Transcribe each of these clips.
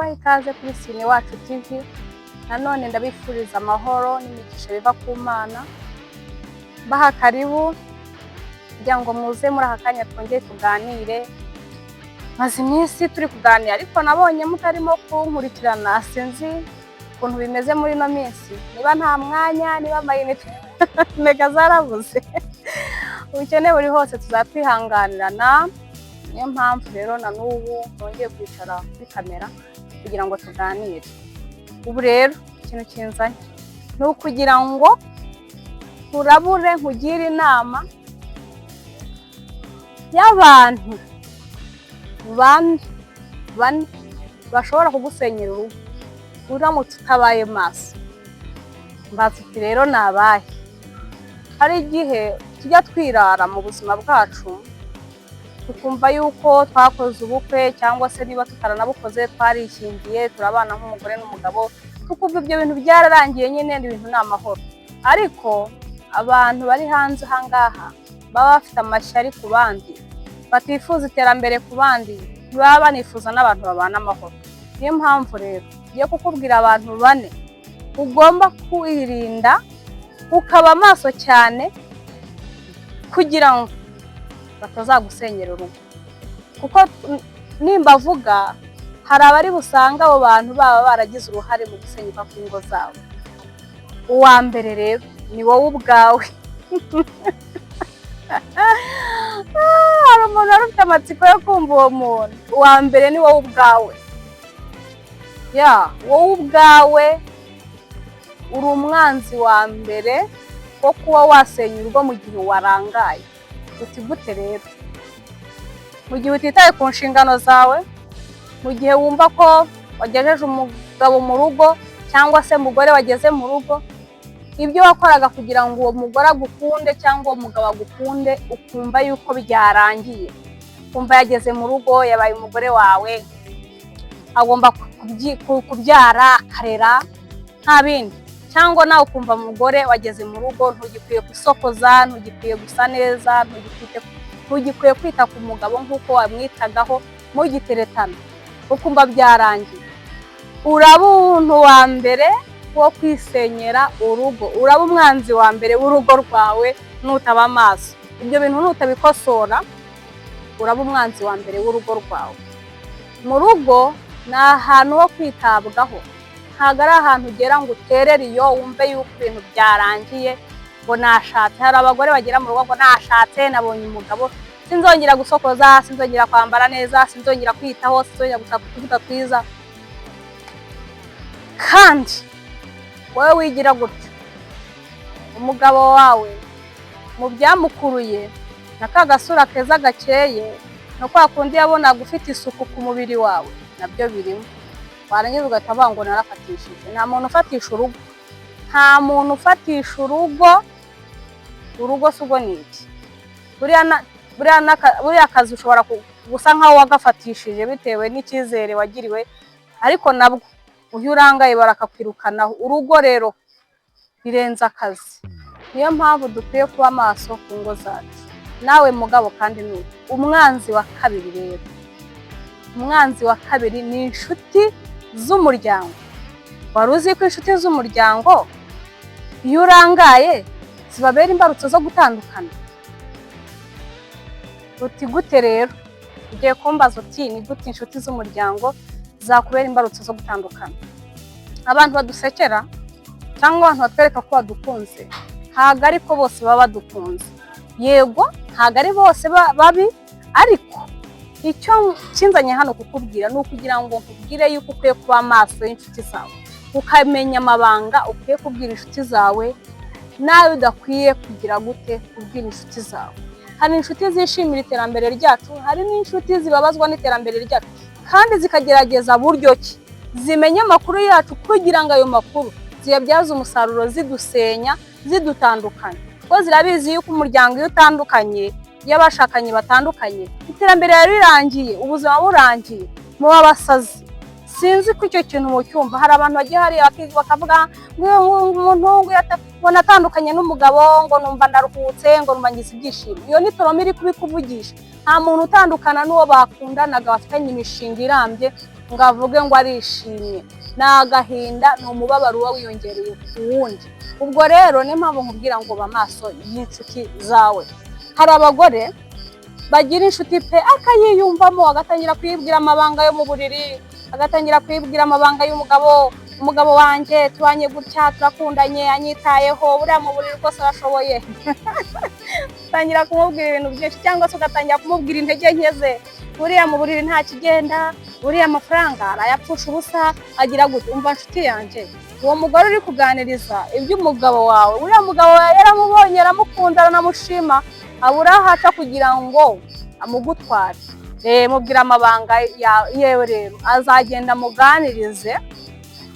ndabaha ikaze kuri Sine Wacu TV. Nanone ndabifuriza amahoro n'imigisha biva ku Mana. Baha karibu kugira ngo muze muri aka kanya twongeye tuganire. Maze iminsi turi kuganira ariko nabonye mutarimo kunkurikirana, sinzi ukuntu bimeze muri no minsi. Niba nta mwanya, niba amayinite mega zarabuze. Ubukene buri hose tuzatwihanganirana. Niyo mpamvu rero na n'ubu nongeye kwicara kuri kamera kugira ngo tuganire. Ubu rero ikintu kinzanye ni ukugira ngo urabure nkugire inama y'abantu bane bashobora kugusenyera urugo uramutse utabaye maso. Mbaza uti rero nabaye. Hari igihe tujya twirara mu buzima bwacu tukumva yuko twakoze ubukwe cyangwa se niba tutaranabukoze twarishingiye turabana nk'umugore n'umugabo, tukumva ibyo bintu byararangiye nyine ibintu n'amahoro. Ariko abantu bari hanze hangaha baba bafite amashyari ku bandi, batifuza iterambere ku bandi, baba banifuza n'abantu babana amahoro. Niyo mpamvu rero ngiye kukubwira abantu bane ugomba kwirinda ukaba maso cyane kugira ngo batazagusenyera urugo. Kuko nimba avuga hari abari busanga abo bantu baba baragize uruhare mu gusenyuka kw'ingo zabo. Uwa mbere rero ni wowe ubwawe. Hari umuntu wari ufite amatsiko yo kumva uwo muntu. Uwa mbere ni wowe ubwawe. Wowe ubwawe uri umwanzi wa mbere wo kuba wasenya urugo mu gihe warangaye. Uti gute rero? Mu gihe utitaye ku nshingano zawe, mu gihe wumva ko wagejeje umugabo mu rugo cyangwa se umugore wageze mu rugo, ibyo wakoraga kugira ngo uwo mugore agukunde cyangwa uwo mugabo agukunde ukumva yuko byarangiye. Kumva yageze mu rugo, yabaye umugore wawe, agomba kubyara, akarera, nta bindi. Cyangwa nawe ukumva umugore wageze mu rugo ntugikwiye gusokoza, ntugikwiye gusa neza, ntugikwiye kwita ku mugabo nk'uko wamwitagaho mugiteretana, ukumva byarangiye. Uraba umuntu wa mbere wo kwisenyera urugo, uraba umwanzi wa mbere w'urugo rwawe nutaba amaso. Ibyo bintu nutabikosora uraba umwanzi wa mbere w'urugo rwawe. Mu rugo ni ahantu ho kwitabwaho, ntabwo ari ahantu ugera ngo uterere iyo wumve yuko ibintu byarangiye ngo nashatse. Hari abagore bagera mu rugo ngo nashatse, nabonye umugabo, sinzongera gusokoza, sinzongera kwambara neza, sinzongera kwitaho, sinzongera gushaka utuvuta twiza. Kandi wowe wigira gutyo, umugabo wawe mu byamukuruye na ka gasura keza gakeye no kwa kundi yabonaga ufite isuku ku mubiri wawe nabyo birimo. Warangiza ugataba ngo narafatishije. Nta muntu ufatisha urugo. Nta muntu ufatisha urugo. Urugo sugo ni iki? Buriya akazi ushobora gusa nkaho wagafatishije bitewe n'icyizere wagiriwe, ariko nabwo uyu urangaye barakakwirukana. Urugo rero birenze akazi. Niyo mpamvu dukwiye kuba maso ku ngo zacu. Nawe mugabo kandi ni umwanzi wa kabiri rero. Umwanzi wa kabiri ni inshuti z'umuryango. Wari uzi ko inshuti z'umuryango iyo urangaye zibabera imbarutso zo gutandukana? Uti gute rero? Ugiye kumbaza uti ni gute inshuti z'umuryango zakubera imbarutso zo gutandukana? Abantu badusekera cyangwa abantu batwereka ko badukunze, ntabwo ariko bose baba badukunze. Yego ntabwo ari bose babi, ariko icyo kinzanye hano kukubwira ni ukugira ngo nkubwire yuko ukwiye kuba maso y'inshuti zawe, ukamenya amabanga ukwiye kubwira inshuti zawe, nawe udakwiye kugira gute kubwira inshuti zawe. Hari inshuti zishimira iterambere ryacu, hari n'inshuti zibabazwa n'iterambere ryacu, kandi zikagerageza buryo ki zimenya amakuru yacu kugira ngo ayo makuru ziyabyaze umusaruro zidusenya, zidutandukanya. Ko zirabizi yuko umuryango iyo utandukanye, iyo abashakanye batandukanye, iterambere rirangiye, ubuzima burangiye, muba basazi. Sinzi ko icyo kintu mu cyumba. Hari abantu bagiye hari bakavuga ngo umuntu ngo natandukanye n'umugabo, ngo numva ndaruhutse, ngo numva ngize ibyishimo. Iyo ni toroma iri kubikuvugisha. Nta muntu utandukana n'uwo bakundanaga bafitanye imishinga irambye ngo avuge ngo arishimye, ni agahinda, ni umubabaro uba wiyongereye ku wundi. Ubwo rero niyo mpamvu nkubwira ngo ba maso y'inshuti zawe. Hari abagore bagira inshuti pe akayiyumvamo, agatangira kwibwira amabanga yo mu buriri, agatangira kwibwira amabanga y'umugabo. Umugabo wanjye tubanye gutya, turakundanye, anyitayeho, buriya mu buriri rwose arashoboye. Utangira kumubwira ibintu byinshi, cyangwa se ugatangira kumubwira intege nke ze. Buriya mu buriri nta kigenda, buriya amafaranga arayapfusha ubusa, agira gute. Umva nshuti yanjye, uwo mugore uri kuganiriza iby'umugabo wawe, buriya mugabo wawe yaramubonye, aramukunda, aranamushima, abura haca kugira ngo amugutware. Mubwira amabanga yewe rero, azagenda muganirize.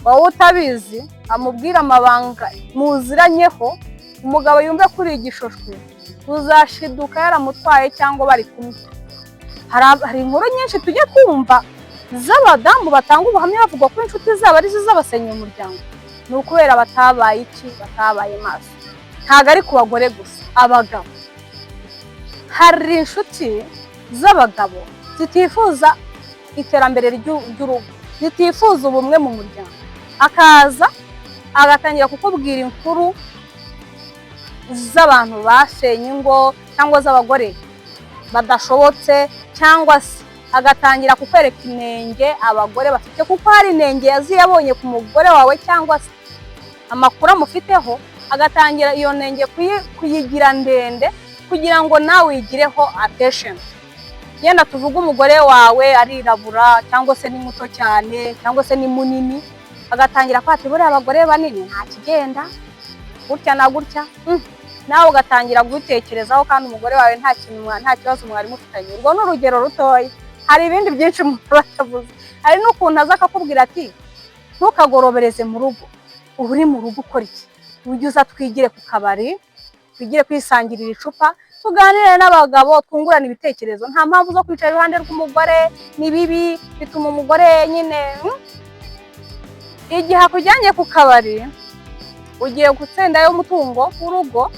Wowe utabizi amubwira amabanga muziranyeho, umugabo yumve kuri igishoshwe, uzashiduka yaramutwaye cyangwa bari kumwe. Hari inkuru nyinshi tujye kumva z'abadamu batanga ubuhamya bavuga ko inshuti zabo ari zo zabasenyeye umuryango. Ni ukubera batabaye iki? Batabaye maso. Ntabwo ari ku bagore gusa, abagabo. Hari inshuti z'abagabo zitifuza iterambere ry'urugo, zitifuza ubumwe mu muryango. Akaza agatangira kukubwira inkuru z'abantu basenye ingo, cyangwa z'abagore badashobotse, cyangwa se agatangira kukwereka inenge abagore bafite, kuko hari inenge yaziye abonye ku mugore wawe, cyangwa se amakuru amufiteho, agatangira iyo nenge kuyigira ndende kugira ngo nawe uyigireho attention. Yenda tuvuga umugore wawe arirabura, cyangwa se ni muto cyane, cyangwa se ni munini, agatangira kwati buriya abagore banini nta kigenda gutya na gutya. Nawe ugatangira gutekerezaho, kandi umugore wawe nta kibazo mwari mufitanye. Urwo ni urugero rutoya, hari ibindi byinshi umuntu batavuze. Hari n'ukuntu aza akakubwira ati ntukagorobereze mu rugo. Ubu uri mu rugo ukora iki? Ujye uza twigire ku kabari, twigire kwisangirira icupa, tuganire n'abagabo, twungurana ibitekerezo. Nta mpamvu zo kwicara iruhande rw'umugore, ni bibi, bituma umugore nyine. Igihe akujyanye ku kabari, ugiye gutsendayo umutungo w'urugo,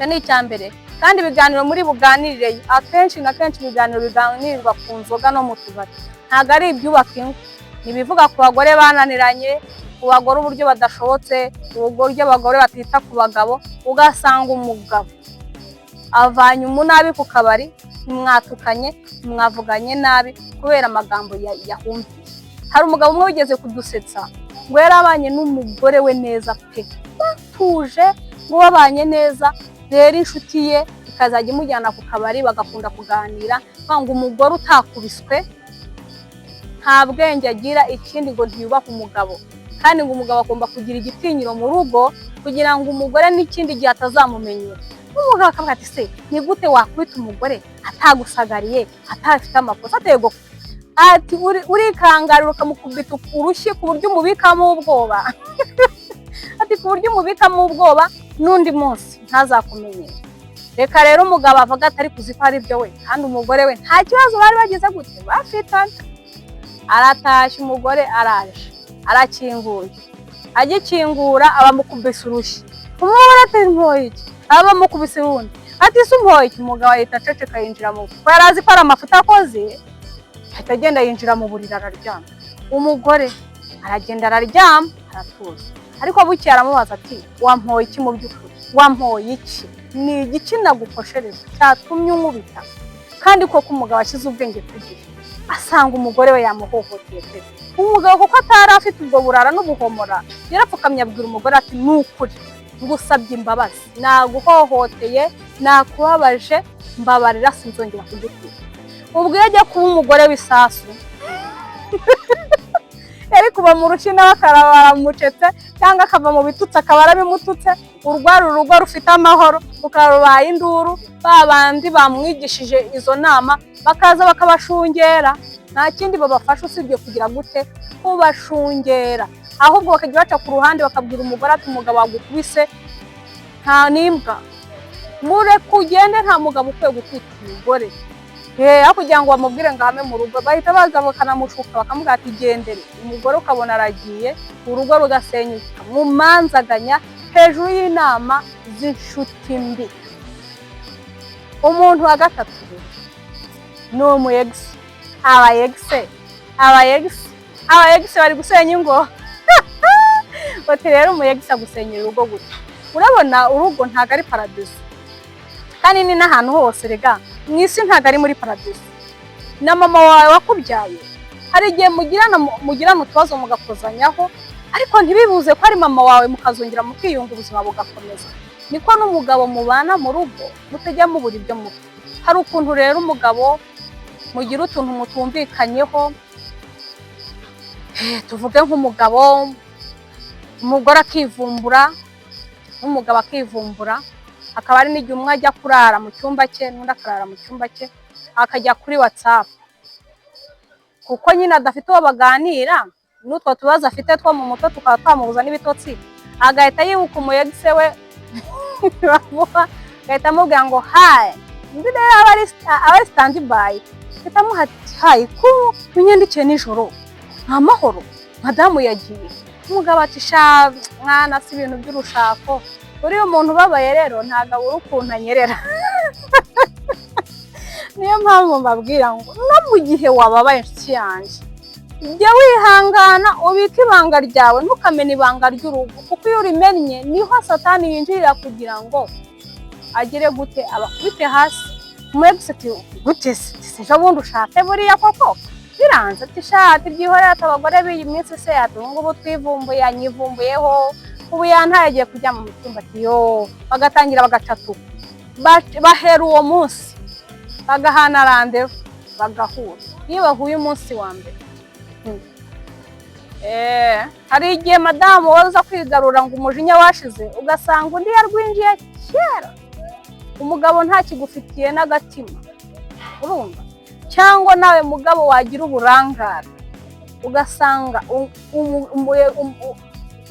ni icya mbere. Kandi ibiganiro muri buganirire, akenshi na kenshi ibiganiro biganirirwa ku nzoga no mu tubari. Ntabwo ari ibyubaka ingo, nibivuga ku bagore bananiranye, ku bagore uburyo badashobotse, uburyo abagore batita ku bagabo. Ugasanga umugabo avanye umunabi ku kabari, mwatukanye, mwavuganye nabi kubera amagambo yahumvise. Hari umugabo umwe wigeze kudusetsa ngo yarabanye n'umugore we neza pe, batuje, ngo babanye neza. Rero inshuti ye ikazajya imujyana ku kabari, bagakunda kuganira, ngo umugore utakubiswe nta bwenge agira, ikindi ngo ntiyubaka umugabo. Kandi ngo umugabo agomba kugira igitinyiro mu rugo kugira ngo umugore n'ikindi gihe atazamumenyera. Umugabo akavuga ati se ni gute wakwita umugore atagusagariye, atafite amakosa? Atego ati urikangarira ukamukubita urushyi ku buryo umubikamo ubwoba. Ati ku buryo umubikamo ubwoba n'undi munsi ntazakumenyera. Reka rero umugabo avuga atari kuzi ko ari byo we, kandi umugore we nta kibazo bari bagize gute, bafitanye. Aratashye, umugore araje, arakinguye. Agikingura abamukubise urushyi. Umugore ati mpoye iki? Abamukubise urundi ati se umpoye iki? Umugabo ahita aceceka, yinjira mu buriri. Yari azi ko ari amafuta akoze, ahita agenda yinjira mu buriri araryama. Umugore aragenda araryama, aratuza. Ariko bucye aramubaza ati wampoye iki mu by'ukuri? Wampoye iki? Ni igiki nagukoshereza cyatumye unkubita? Kandi koko umugabo ashyize ubwenge ku gihe, asanga umugore we yamuhohoteye pe. Umugabo kuko atari afite ubwo burara n'ubuhomora, yarapfukamye abwira umugore ati nukuri ngusabye imbabazi, naguhohoteye, nakubabaje, mbabarira, sinzongera kugukubita. Ubwo yajya kuba umugore w'isasu yari kuba mu rushyi nawe akarabara mucetse, cyangwa akava mu bitutsi akaba arabimututse. Urwari urugo rufite amahoro rukarubaye induru, babandi bamwigishije izo nama bakaza bakabashungera. Nta kindi babafasha usibye kugira gute, kubashungera. Ahubwo bakajya baca ku ruhande bakabwira umugore ati umugabo wagukubise nta n'imbwa, mure kugende, nta mugabo ukwiye gukubita umugore. Kugira ngo bamubwire ngo ahame mu rugo, bahita baza bakanamushuka bakamubwira ati gendere. Umugore ukabona aragiye, urugo rugasenyuka mu manzaganya hejuru y'inama z'inshuti mbi. Umuntu wa gatatu ni umu ex. Aba ex abayegisi bari gusenya ingo. Bati rero umuyegisi agusenyera urugo gute? Urabona urugo ntago ari paradiso, kandi ni n'ahantu hose rega mu isi ntago ari muri paradiso. Na mama wawe wakubyaye hari igihe mugirana utubazo mugakozanyaho, ariko ntibibuze ko ari mama wawe mukazongera mukiyunga ubuzima bugakomeza. Niko n'umugabo mubana mu rugo mutajya mubura ibyo mupfa. Hari ukuntu rero umugabo mugira utuntu mutumvikanyeho, tuvuge nk'umugabo, umugore akivumbura n'umugabo akivumbura, akaba ari n'igihe umwe ajya kurara mu cyumba cye n'undi akarara mu cyumba cye, akajya kuri WhatsApp kuko nyine adafite uwo baganira, n'utwo tubazo afite two mu mutwe tukaba twamubuza n'ibitotsi, agahita yibuka umuyegise we agahita amubwira ngo hayi ndi rero aba standby, ahita amuha ati hayi ko unyandikiye nijoro nta mahoro madamu yagiye. Umugabo ati sha mwana si ibintu by'urushako, uriya umuntu ubabaye rero ntago abura ukuntu anyerera. Niyo mpamvu mbabwira ngo no mu gihe wababaye inshuti yanjye, jya wihangana ubike ibanga ryawe, ntukamena ibanga ry'urugo, kuko iyo urimennye niho satani yinjirira kugira ngo agire gute abakubite hasi. Umuyegisi ati gute se bundi ushake buriya koko biranze? Ati shati byihorera abagore b'iyi minsi se ati ngubu twivumbuye, yanyivumbuyeho ubu yantaye kujya mu cyumba. Ati yo, bagatangira bagacatu, bahera uwo munsi bagahana randevu bagahura. Iyo bahuye umunsi wa mbere, hari igihe madamu waza kwigarura ngo umujinya washize, ugasanga undi yarwinjiye kera, umugabo nta kigufitiye n'agatima, urumva? Cyangwa nawe mugabo wagira uburangare, ugasanga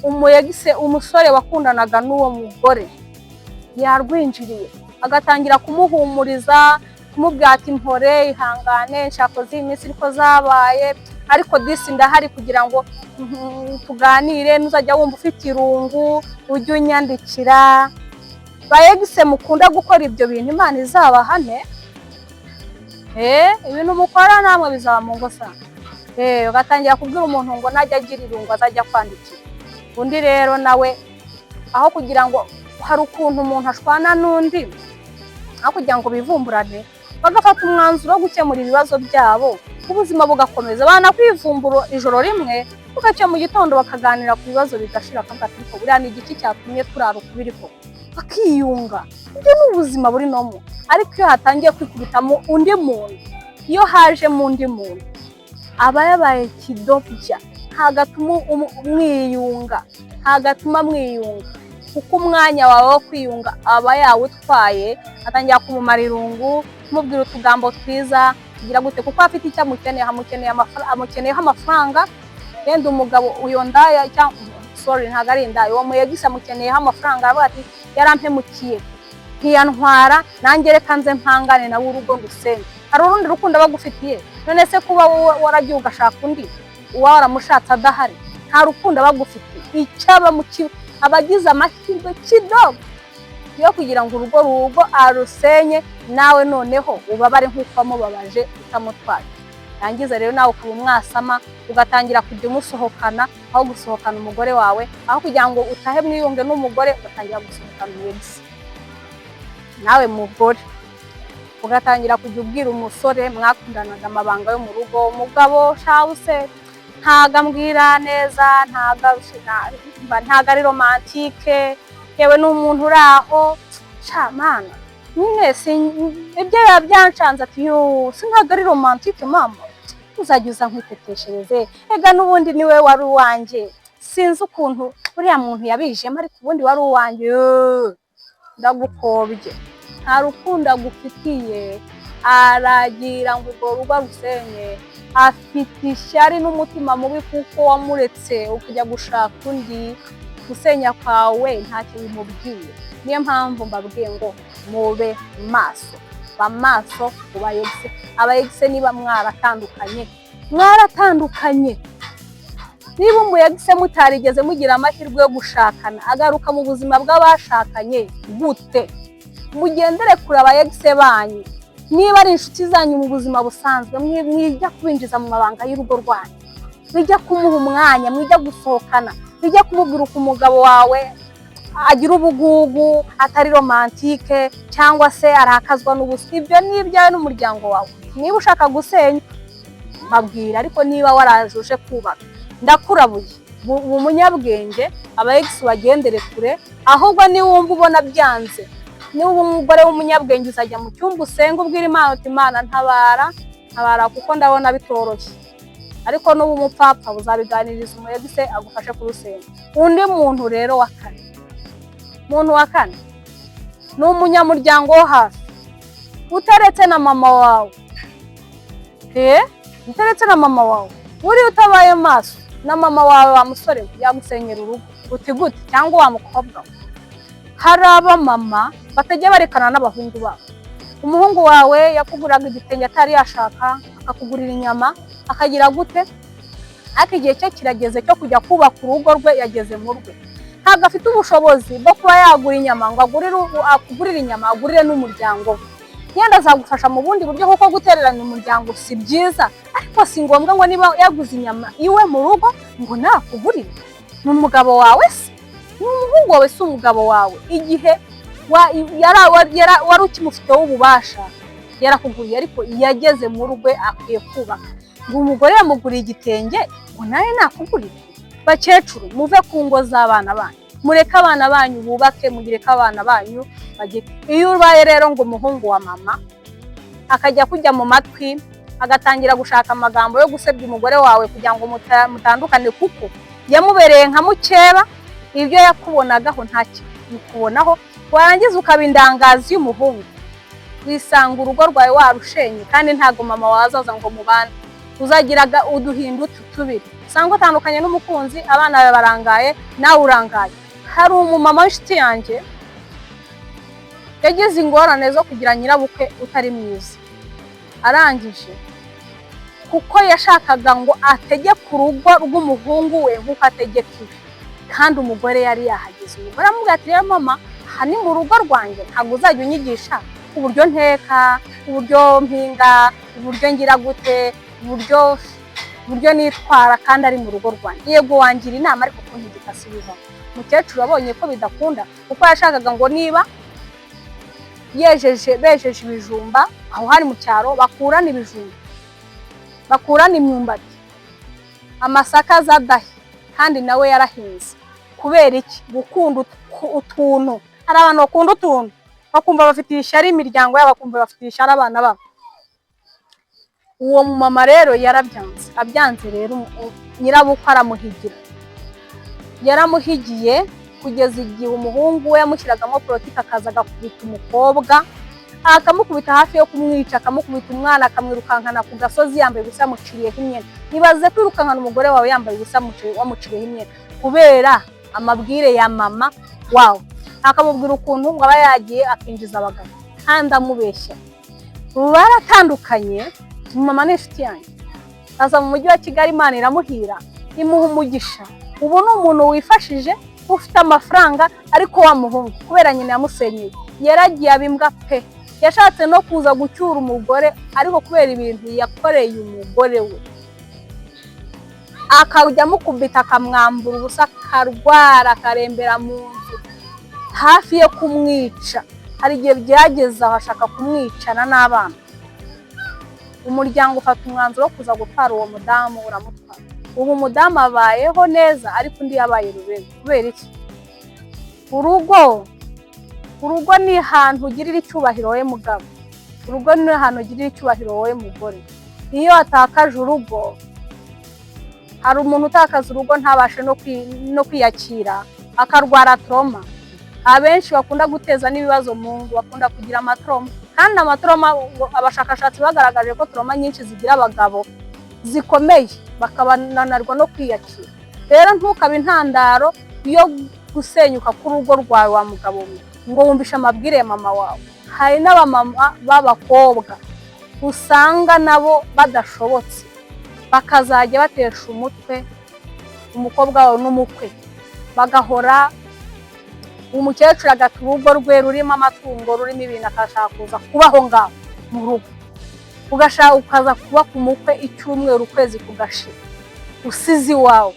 umuyegise umusore wakundanaga n'uwo mugore yarwinjiriye, agatangira kumuhumuriza, kumubwira ati mpore ihangane, nshako z'iminsi ariko zabaye, ariko disi ndahari kugira ngo tuganire, nuzajya wumva ufite irungu ujye unyandikira. Bayegise mukunda gukora ibyo bintu Imana izabahane. Ibintu mukora namwe bizaba mu ngo sana. Ugatangira kubwira umuntu ngo najya agira irungu azajya kwandikira undi. Rero nawe aho kugira ngo hari ukuntu umuntu ashwana n'undi, aho kugira ngo bivumburane, bagafata umwanzuro wo gukemura ibibazo byabo, ubuzima bugakomeza. Bana kwivumbura ijoro rimwe, bugacya mu gitondo bakaganira ku bibazo bigashira, akavuga ati buriya ni igiki cyatumye turara ukubiri ko, bakiyunga. Ibyo ni ubuzima buri nomo. Ariko iyo hatangiye kwikubitamo undi muntu, iyo haje mu undi muntu, aba yabaye kidobya, hagatuma mwiyunga, hagatuma mwiyunga, kuko umwanya wawe wo kwiyunga aba yawutwaye, atangira kumumara irungu, kumubwira utugambo twiza, kugira gute, kuko afite icyo amukeneye, amukeneyeho amafaranga. Yenda umugabo uyo ndaya cyangwa ntago ari indaya, uwo muyegisi amukeneyeho amafaranga, aravuga ati yarampemukiye ntiyantwara, nanjye reka nze mpangane nawe urugo ndusenge. Hari urundi rukundo bagufitiye? None se kuba waragiye ugashaka undi, uwa waramushatse adahari, nta rukundo bagufitiye. Icyaba abagize amahirwe kidogo yo kugira ngo urugo arusenye, nawe noneho ubabare nk'uko wamubabaje utamutwaye. Yangiza rero nawe ukaba umwasama, ugatangira kujya umusohokana, aho gusohokana umugore wawe, aho kugira ngo utahe mwiyunge n'umugore, ugatangira gusohokana umuyegisi. Nawe mugore ugatangira kujya ubwira umusore mwakundanaga amabanga yo mu rugo, umugabo shawuse ntago ambwira neza, ntago ari romantike, yewe n'umuntu uraho mana nyine ibyo yabyanshanze. Ati yo ntago ari romantike mama, uzajya uza nkwiteteshereze, ega n'ubundi niwe wari uwanjye, sinzi ukuntu uriya muntu yabijemo, ariko ubundi wari uwanjye. Ndagukobye, nta rukundo agufitiye, aragira ngo urwo rugo rusenye, afite ishyari n'umutima mubi kuko wamuretse ukajya gushaka undi. Gusenya kwawe ntacyo bimubwiye. Niyo mpamvu mbabwiye ngo mube maso, bamaso kubayegise. Abayegise niba mwaratandukanye, niba umuyegise mutarigeze mugira amahirwe yo gushakana, agaruka mu buzima bw'abashakanye gute? Mugendere kure abayegise banyu, niba ari inshuti zanyu mu buzima busanzwe mwijya kubinjiza mu mabanga y'urugo rwanyu, mwijya kumuha umwanya, mwijya gusohokana, mwijya kumubwira uko umugabo wawe agira ubugugu, atari romantike cyangwa se arakazwa n'ubusa. Ibyo ni ibyawe n'umuryango wawe. Niba ushaka gusenya mabwira, ariko niba warajuje kubaka ndakurabuye. Umunyabwenge aba ex bagendere kure, ahubwo ni wumva ubona byanze, ni umugore w'umunyabwenge uzajya mu cyumba usenga ubwira Imana uti Imana ntabara kuko ndabona bitoroshye. Ariko n'ubu umupfapfa uzabiganiriza umuyegise agufashe kurusenga. Undi muntu rero wa kane, ni umunyamuryango wo hafi utaretse na mama wawe. Utaretse na mama wawe, uri utabaye maso na mama wawe wa musore yagusenyera urugo uti gute, cyangwa wa mukobwa. Hari abamama batajya barekana n'abahungu babo. Umuhungu wawe yakuguraga igitenge atari yashaka, akakugurira inyama, akagira gute, ariko igihe cye kirageze cyo kujya kubaka urugo rwe, yageze mu rwe. Ntabwo afite ubushobozi bwo kuba yagura inyama ngo akugurire inyama, agurire n'umuryango we. Yenda azagufasha mu bundi buryo kuko gutereranya umuryango si byiza, ariko si ngombwa ngo niba yaguze inyama iwe mu rugo ngo nakugurire. Ni umugabo wawe se? Ni umuhungu wawe si umugabo wawe? Igihe wari ukimufiteho ububasha yarakuguriye, ariko yageze mu rwe akwiye kubaka. Ngo umugore yamuguriye igitenge ngo nawe nakugurire. Bakecuru muve ku ngo z'abana banyu, mureke abana banyu bubake, mugireke abana banyu bagire. Iyo ubaye rero ngo umuhungu wa mama akajya kujya mu matwi agatangira gushaka amagambo yo gusebya umugore wawe kugira ngo mutandukane, kuko yamubereye nka mukeba, ibyo yakubonagaho nta kikubonaho, warangiza ukaba indangazi y'umuhungu, wisanga urugo rwawe warushenye. Kandi ntago mama wazaza ngo mubane, uzagiraga uduhindu tubiri, usanga utandukanye n'umukunzi, abana bawe barangaye, nawe urangaye. Hari umumama w'inshuti yanjye yagize ingorane zo kugira nyirabukwe utari mwiza, arangije kuko yashakaga ngo ategeke urugo rw'umuhungu we nk'uko ategeka iwe, kandi umugore yari yahageze. Umugore amubwira ati rero mama, aha ni mu rugo rwanjye, ntabwo uzajya unyigisha uburyo nteka, uburyo mpinga, uburyo ngira gute, uburyo nitwara, kandi ari mu rugo rwanjye. Yego wangira inama, ariko kuntigika si biva. Mukecuru abonye ko bidakunda, kuko yashakaga ngo niba bejeje ibijumba, aho hari mu cyaro bakurana ibijumba, bakurana imyumbati, amasaka azadahe, kandi nawe yarahinze. Kubera iki? Gukunda utuntu. Hari abantu bakunda utuntu, bakumva bafitiye ishyari imiryango yabo, bakumva bafitiye ishyari abana babo. Uwo mumama rero yarabyanze, abyanze rero nyirabukwe aramuhigira. Yaramuhigiye kugeza igihe umuhungu we yamushyiragamo politiki, akaza agakubita umukobwa, akamukubita hafi yo kumwica, akamukubita umwana, akamwirukankana ku gasozi yambaye ubusa, yamuciriyeho imyenda. Nibaze kwirukankana umugore wawe yambaye ubusa wamuciriyeho imyenda kubera amabwire ya mama wawe, akamubwira ukuntu ngo aba yagiye akinjiza abagabo, kandi amubeshya. Baratandukanye. Mama ni inshuti yanjye, aza mu mujyi wa Kigali, Imana iramuhira, imuha umugisha. Ubu ni umuntu wifashije, ufite amafaranga, ariko wa muhungu kubera nyina yamusenyeye yaragiye abimbwa pe. Yashatse no kuza gucyura umugore, ariko kubera ibintu yakoreye umugore we, akajya amukubita, akamwambura ubusa, akarwara, akarembera mu nzu, hafi yo kumwica. Hari igihe byageze aho ashaka kumwicana n'abana. Umuryango ufata umwanzuro wo kuza gutwara uwo mudamu, uramutwara. Ubu umudamu abayeho neza, ariko undi yabaye rubebe. Kubera iki? Urugo ni ahantu ugirira icyubahiro wowe mugabo, urugo ni ahantu ugirira icyubahiro wowe mugore. Iyo atakaje urugo, hari umuntu utakaza urugo ntabashe no kwiyakira, akarwara trauma. Abenshi bakunda guteza n'ibibazo mu ngo, bakunda kugira amatrauma, kandi amatrauma abashakashatsi bagaragaje ko trauma nyinshi zigira abagabo zikomeye, bakabananirwa no kwiyakira. Rero ntukabe intandaro yo gusenyuka k'urugo rwawe wa mugabo we, ngo wumvishe amabwire ya mama wawe. Hari n'abamama b'abakobwa usanga nabo badashobotse, bakazajya batesha umutwe umukobwa wawe n'umukwe, bagahora umukecuru agata urugo rwe rurimo amatungo, rurimo ibintu, akashaka kuza kubaho ngaho. mu rugo, ugashaka ukaza kuba ku mukwe icyumweru ukwezi kugashira usize iwawe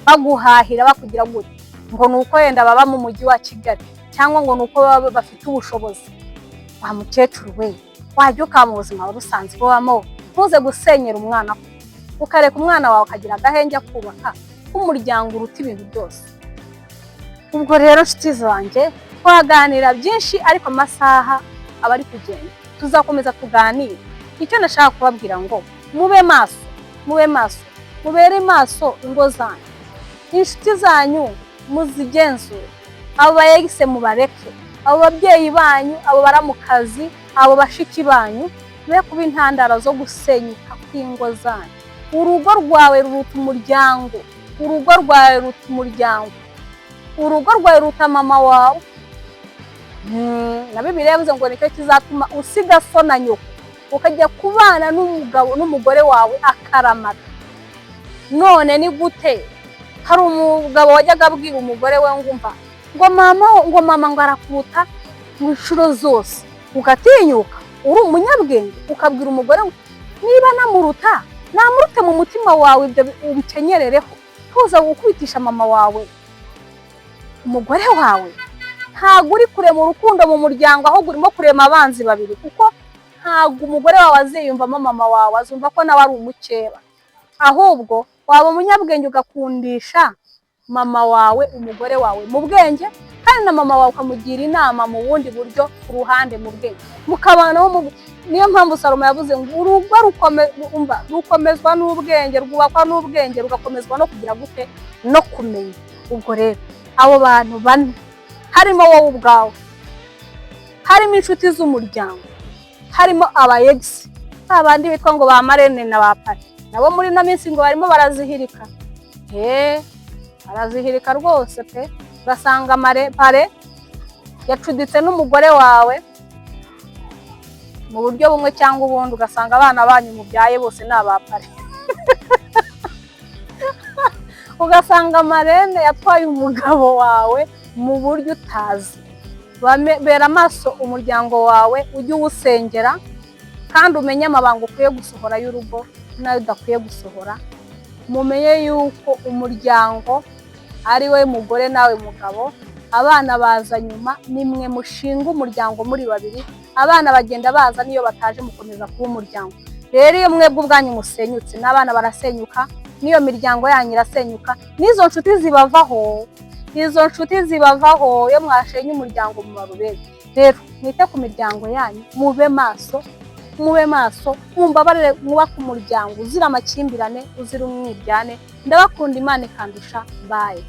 baguhahira bakugira gute ngo nuko yenda baba mu mujyi wa Kigali cyangwa ngo nuko baba bafite ubushobozi. Wa mukecuru we wajya uka mu buzima busanzwe wamo ntuze gusenyera umwana ukareka umwana wawe akagira agahenge kubaka umuryango uruta ibintu byose. Ubwo rero nshuti zanjye twaganira byinshi ariko amasaha aba ari kugenda, tuzakomeza tuganira. Icyo nashaka kubabwira ngo mube maso, mubere maso ingo zanyu, inshuti zanyu muzigenzure, abo bayegise mubareke, abo babyeyi banyu, abo baramukazi, abo bashiki banyu be kuba intandaro zo gusenyuka kw'ingo zanyu. Urugo rwawe ruruta umuryango, urugo rwawe ruruta umuryango, urugo rwawe ruruta mama wawe. Na Bibiliya yavuze ngo nicyo kizatuma usiga so na nyoko ukajya kubana n'umugabo n'umugore wawe akaramata. None ni gute hari umugabo wajyaga abwira umugore we ngo mama ngo arakuta mu inshuro zose, ugatinyuka uri umunyabwenge ukabwira umugore niba namurute mu mutima wawe ibyo ubikenyerereho, tuza gukubitisha mama wawe umugore wawe. Ntabwo uri kurema urukundo mu muryango, ahubwo urimo kurema abanzi babiri, kuko ntabwo umugore wawe aziyumvamo mama wawe, azumva ko nawe ari umukeba. Ahubwo waba umunyabwenge ugakundisha mama wawe umugore wawe mu bwenge, kandi na mama wawe ukamugira inama mu bundi buryo ku ruhande mu bwenge, mukabanaho. Niyo mpamvu Salomo yavuze ngo urugo rukomezwa n'ubwenge, rwubakwa n'ubwenge, rugakomezwa no kugira gute no kumenya. Ubwo rero abo bantu bane harimo wowe ubwawe, harimo inshuti z'umuryango, harimo abayegisi babandi bitwa ngo ba marene na ba pare, nabo muri no minsi ngo barimo barazihirika. Barazihirika rwose pe, ugasanga pare yacuditse n'umugore wawe mu buryo bumwe cyangwa ubundi, ugasanga abana banyu mubyaye bose ni abapare. Ugasanga marene yatwaye umugabo wawe mu buryo utazi. Bera amaso umuryango wawe, ujye uwusengera kandi umenye amabanga ukwiye gusohora y'urugo nayo udakwiye gusohora. Mumenye yuko umuryango ari we mugore nawe mugabo, abana baza nyuma, nimwe mushinga umuryango muri babiri, abana bagenda baza niyo bataje mukomeza kuba umuryango. Rero iyo mwebwe ubwanyu musenyutse n'abana barasenyuka, niyo miryango yanyu irasenyuka, n'izo nshuti zibavaho, iyo mwashenye umuryango mu barubere. Rero mwite ku miryango yanyu, mube maso, mumbabarire, mwubake umuryango uzira amakimbirane, uzira umwiryane. Ndabakunda, Imana ikandusha. Bye.